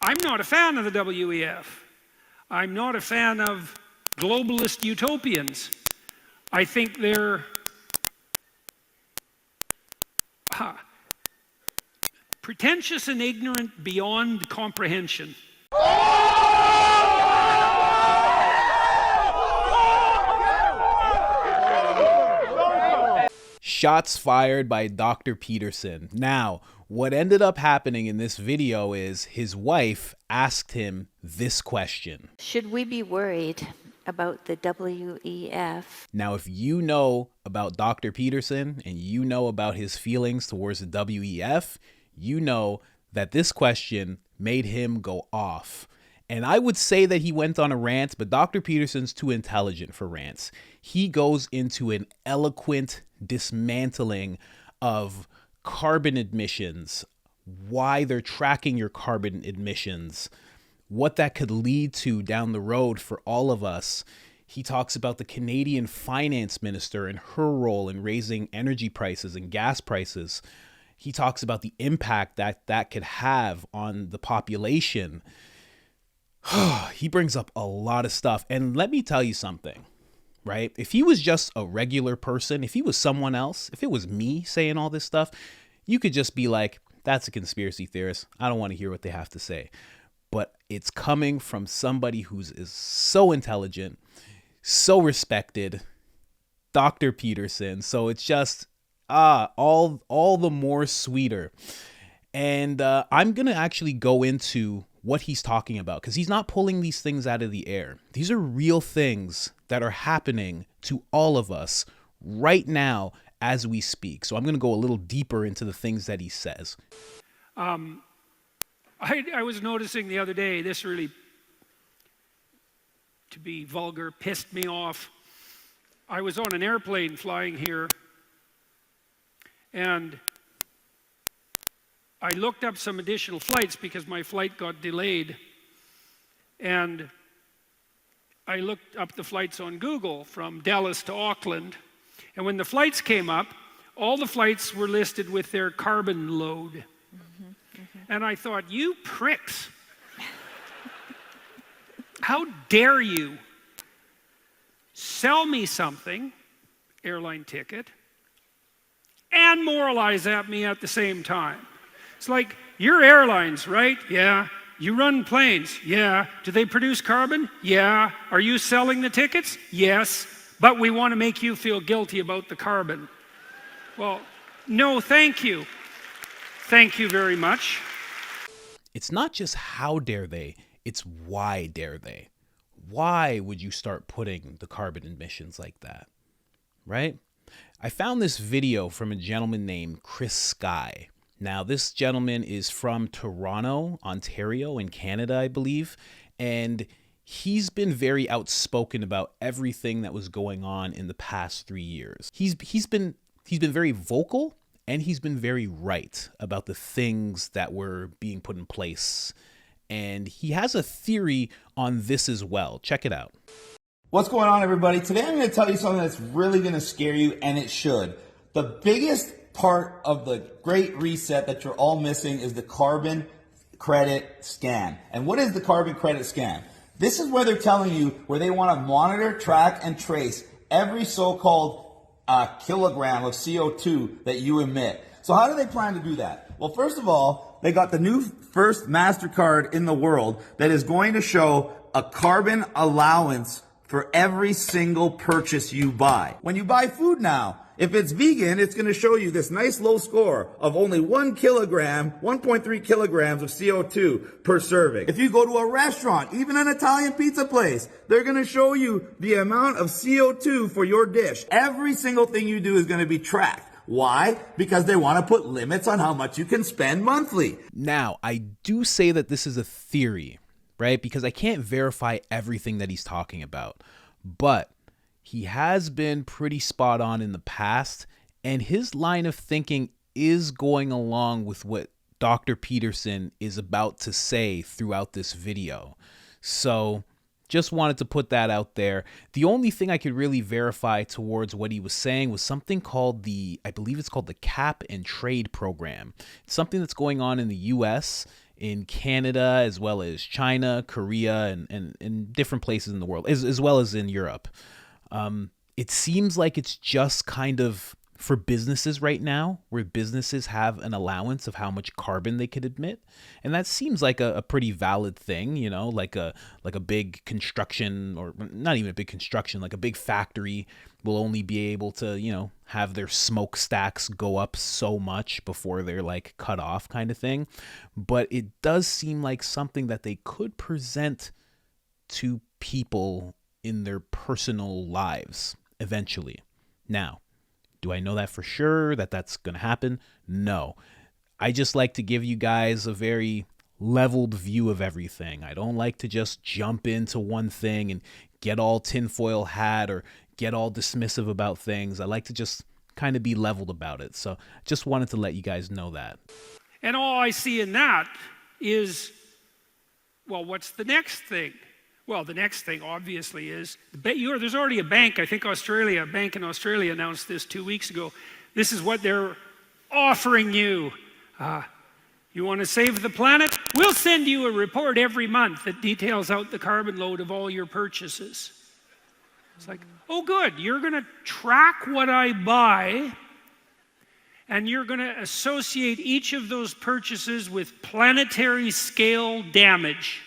I'm not a fan of the WEF. I'm not a fan of globalist utopians. I think they're pretentious and ignorant beyond comprehension. Shots fired by Dr. Peterson. Now, what ended up happening in this video is his wife asked him this question. Should we be worried about the WEF? Now, if you know about Dr. Peterson and you know about his feelings towards the WEF, you know that this question made him go off. And I would say that he went on a rant, but Dr. Peterson's too intelligent for rants. He goes into an eloquent dismantling of carbon emissions, why they're tracking your carbon emissions, what that could lead to down the road for all of us. He talks about the Canadian finance minister and her role in raising energy prices and gas prices. He talks about the impact that could have on the population. He brings up a lot of stuff. And let me tell you something, right? If he was just a regular person, if he was someone else, if it was me saying all this stuff, you could just be like, that's a conspiracy theorist. I don't want to hear what they have to say. But it's coming from somebody who's is so intelligent, so respected, Dr. Peterson. So it's just all the more sweeter. And I'm going to actually go into what he's talking about, because he's not pulling these things out of the air. These are real things that are happening to all of us right now as we speak. So I'm going to go a little deeper into the things that he says. I was noticing the other day, this really, to be vulgar, pissed me off. I was on an airplane flying here, and I looked up some additional flights because my flight got delayed. And I looked up the flights on Google from Dallas to Auckland. And when the flights came up, all the flights were listed with their carbon load. And I thought, you pricks. How dare you sell me something, airline ticket, and moralize at me at the same time? It's like, you're airlines, right? Yeah. You run planes? Yeah. Do they produce carbon? Yeah. Are you selling the tickets? Yes. But we want to make you feel guilty about the carbon. Well, no, thank you. Thank you very much. It's not just how dare they, it's why dare they. Why would you start putting the carbon emissions like that, right? I found this video from a gentleman named Chris Sky. Now, this gentleman is from Toronto, Ontario, in Canada, I believe, and he's been very outspoken about everything that was going on in the past 3 years. He's been very vocal, and he's been very right about the things that were being put in place. And he has a theory on this as well. Check it out. What's going on, everybody? Today I'm going to tell you something that's really going to scare you, and it should. The biggest part of the Great Reset that you're all missing is the carbon credit scam. And what is the carbon credit scam? This is where they're telling you where they want to monitor, track, and trace every so-called kilogram of CO2 that you emit. So how do they plan to do that? Well, first of all, they got the new first MasterCard in the world that is going to show a carbon allowance for every single purchase you buy. When you buy food now, if it's vegan, it's going to show you this nice low score of only 1 kilogram, 1.3 kilograms of CO2 per serving. If you go to a restaurant, even an Italian pizza place, they're going to show you the amount of CO2 for your dish. Every single thing you do is going to be tracked. Why? Because they want to put limits on how much you can spend monthly. Now, I do say that this is a theory, right? Because I can't verify everything that he's talking about. But he has been pretty spot on in the past, and his line of thinking is going along with what Dr. Peterson is about to say throughout this video. So just wanted to put that out there. The only thing I could really verify towards what he was saying was something called I believe it's called the Cap and Trade Program. It's something that's going on in the US, in Canada, as well as China, Korea, and different places in the world, as well as in Europe. It seems like it's just kind of for businesses right now, where businesses have an allowance of how much carbon they could emit. And that seems like a pretty valid thing, you know, like a big construction, or not even a big construction, like a big factory will only be able to, you know, have their smokestacks go up so much before they're like cut off, kind of thing. But it does seem like something that they could present to people in their personal lives eventually. Now, do I know that for sure that that's going to happen? No. I just like to give you guys a very leveled view of everything. I don't like to just jump into one thing and get all tinfoil hat or get all dismissive about things. I like to just kind of be leveled about it. So just wanted to let you guys know that. And all I see in that is, well, what's the next thing? Well, the next thing, obviously, is there's already a bank. I think a bank in Australia announced this 2 weeks ago. This is what they're offering you. You want to save the planet? We'll send you a report every month that details out the carbon load of all your purchases. It's like, oh, good. You're going to track what I buy, and you're going to associate each of those purchases with planetary scale damage.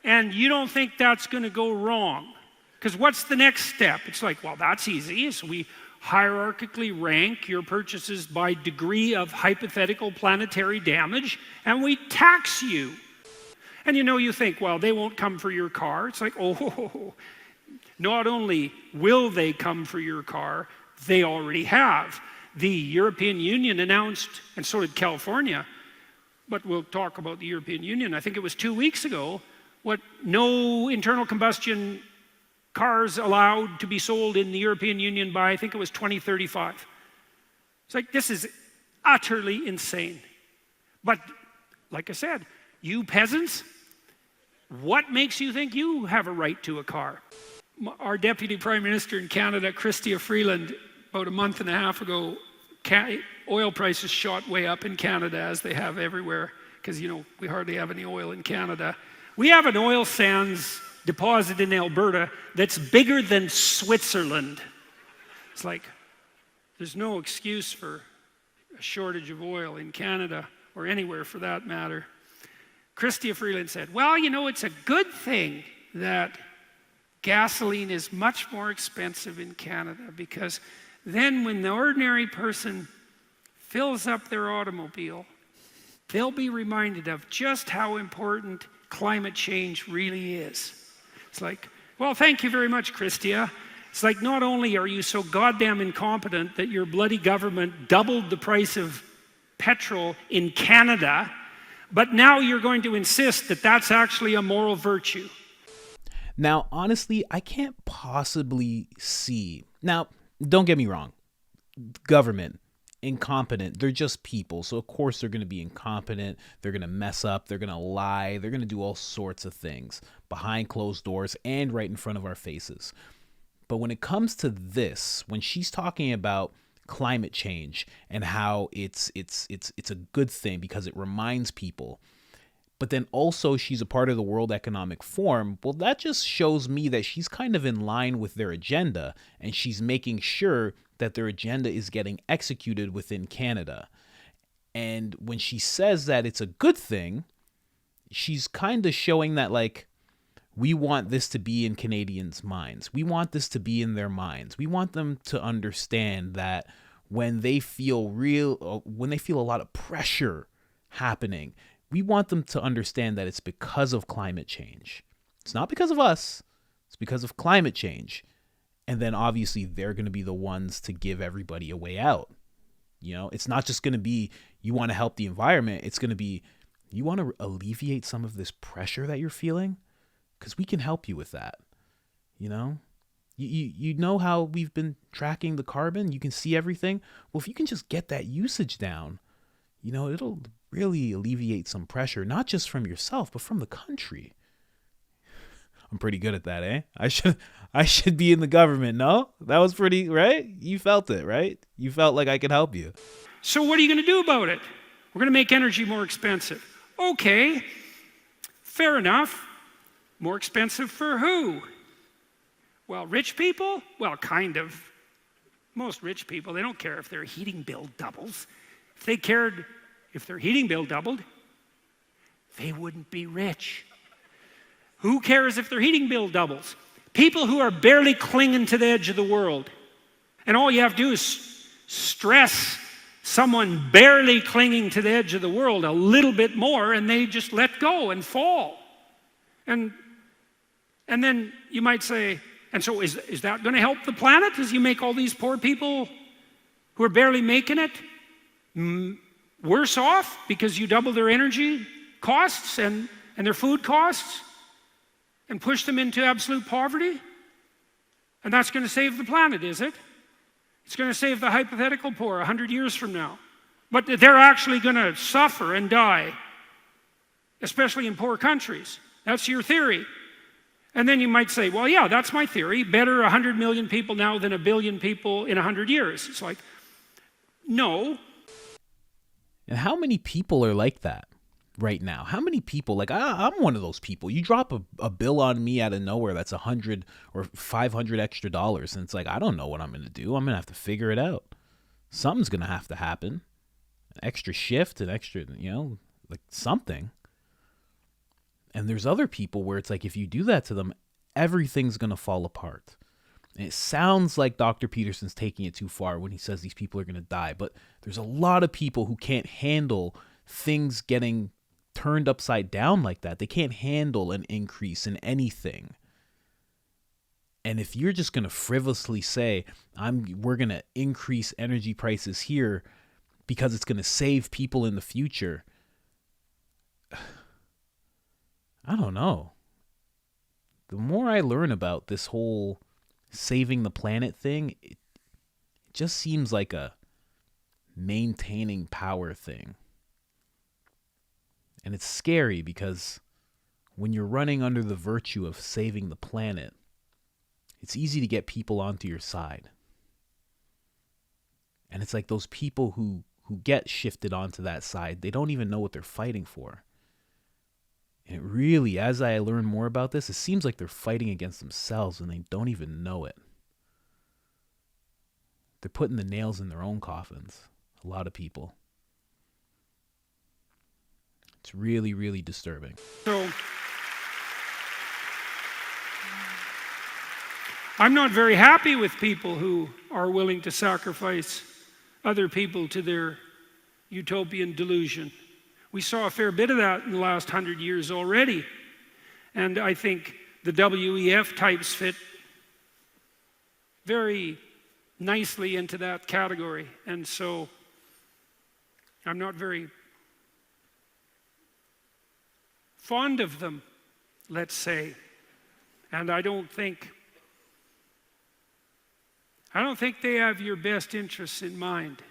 And you don't think that's going to go wrong. Because what's the next step? It's like, well, that's easy. So we hierarchically rank your purchases by degree of hypothetical planetary damage, and we tax you. And you think, well, they won't come for your car. It's like, oh, not only will they come for your car, they already have. The European Union announced, and so did California, but we'll talk about the European Union. I think it was 2 weeks ago, what no internal combustion cars allowed to be sold in the European Union by, I think it was 2035. It's like, this is utterly insane. But like I said, you peasants, what makes you think you have a right to a car? Our Deputy Prime Minister in Canada, Chrystia Freeland, about a month and a half ago, oil prices shot way up in Canada, as they have everywhere, because we hardly have any oil in Canada. We have an oil sands deposit in Alberta that's bigger than Switzerland. It's like, there's no excuse for a shortage of oil in Canada, or anywhere for that matter. Chrystia Freeland said, well, it's a good thing that gasoline is much more expensive in Canada, because then when the ordinary person fills up their automobile, they'll be reminded of just how important climate change really is. It's like, well, thank you very much, Chrystia. It's like, not only are you so goddamn incompetent that your bloody government doubled the price of petrol in Canada, but now you're going to insist that that's actually a moral virtue. Now, honestly, I can't possibly see. Now, don't get me wrong. Government, incompetent. They're just people. So, of course, they're going to be incompetent. They're going to mess up. They're going to lie. They're going to do all sorts of things behind closed doors and right in front of our faces. But when it comes to this, when she's talking about climate change and how it's a good thing because it reminds people, but then also she's a part of the World Economic Forum, well, that just shows me that she's kind of in line with their agenda, and she's making sure that their agenda is getting executed within Canada. And when she says that it's a good thing, she's kind of showing that, like, we want this to be in Canadians' minds. We want this to be in their minds. We want them to understand that when they feel a lot of pressure happening, we want them to understand that it's because of climate change. It's not because of us. It's because of climate change. And then obviously they're going to be the ones to give everybody a way out. It's not just going to be, you want to help the environment. It's going to be, you want to alleviate some of this pressure that you're feeling? Because we can help you with that. You know how we've been tracking the carbon? You can see everything. Well, if you can just get that usage down, it'll really alleviate some pressure, not just from yourself, but from the country. I'm pretty good at that, eh? I should be in the government, no? That was pretty, right? You felt it, right? You felt like I could help you. So what are you going to do about it? We're going to make energy more expensive. Okay, fair enough. More expensive for who? Well, rich people? Well, kind of. Most rich people, they don't care if their heating bill doubles. If they cared if their heating bill doubled, they wouldn't be rich. Who cares if their heating bill doubles? People who are barely clinging to the edge of the world. And all you have to do is stress someone barely clinging to the edge of the world a little bit more, and they just let go and fall. And then you might say, and so is that going to help the planet as you make all these poor people who are barely making it worse off because you double their energy costs and their food costs and push them into absolute poverty? And that's going to save the planet, is it? It's going to save the hypothetical poor 100 years from now. But they're actually going to suffer and die, especially in poor countries. That's your theory. And then you might say, well, yeah, that's my theory. Better 100 million people now than 1 billion people in 100 years. It's like, no. And how many people are like that right now? How many people, like I'm one of those people. You drop a bill on me out of nowhere that's $100 or $500 extra dollars, and it's like, I don't know what I'm going to do. I'm going to have to figure it out. Something's going to have to happen. An extra shift, an extra, like something. And there's other people where it's like, if you do that to them, everything's going to fall apart. And it sounds like Dr. Peterson's taking it too far when he says these people are going to die. But there's a lot of people who can't handle things getting turned upside down like that. They can't handle an increase in anything. And if you're just going to frivolously say, we're going to increase energy prices here because it's going to save people in the future, I don't know. The more I learn about this whole saving the planet thing, it just seems like a maintaining power thing. And it's scary because when you're running under the virtue of saving the planet, it's easy to get people onto your side. And it's like those people who get shifted onto that side, they don't even know what they're fighting for. And it really, as I learn more about this, it seems like they're fighting against themselves and they don't even know it. They're putting the nails in their own coffins. A lot of people. It's really, really disturbing. So, I'm not very happy with people who are willing to sacrifice other people to their utopian delusion. We saw a fair bit of that in the last 100 years already. And I think the WEF types fit very nicely into that category. And so I'm not very fond of them, let's say. And I don't think they have your best interests in mind.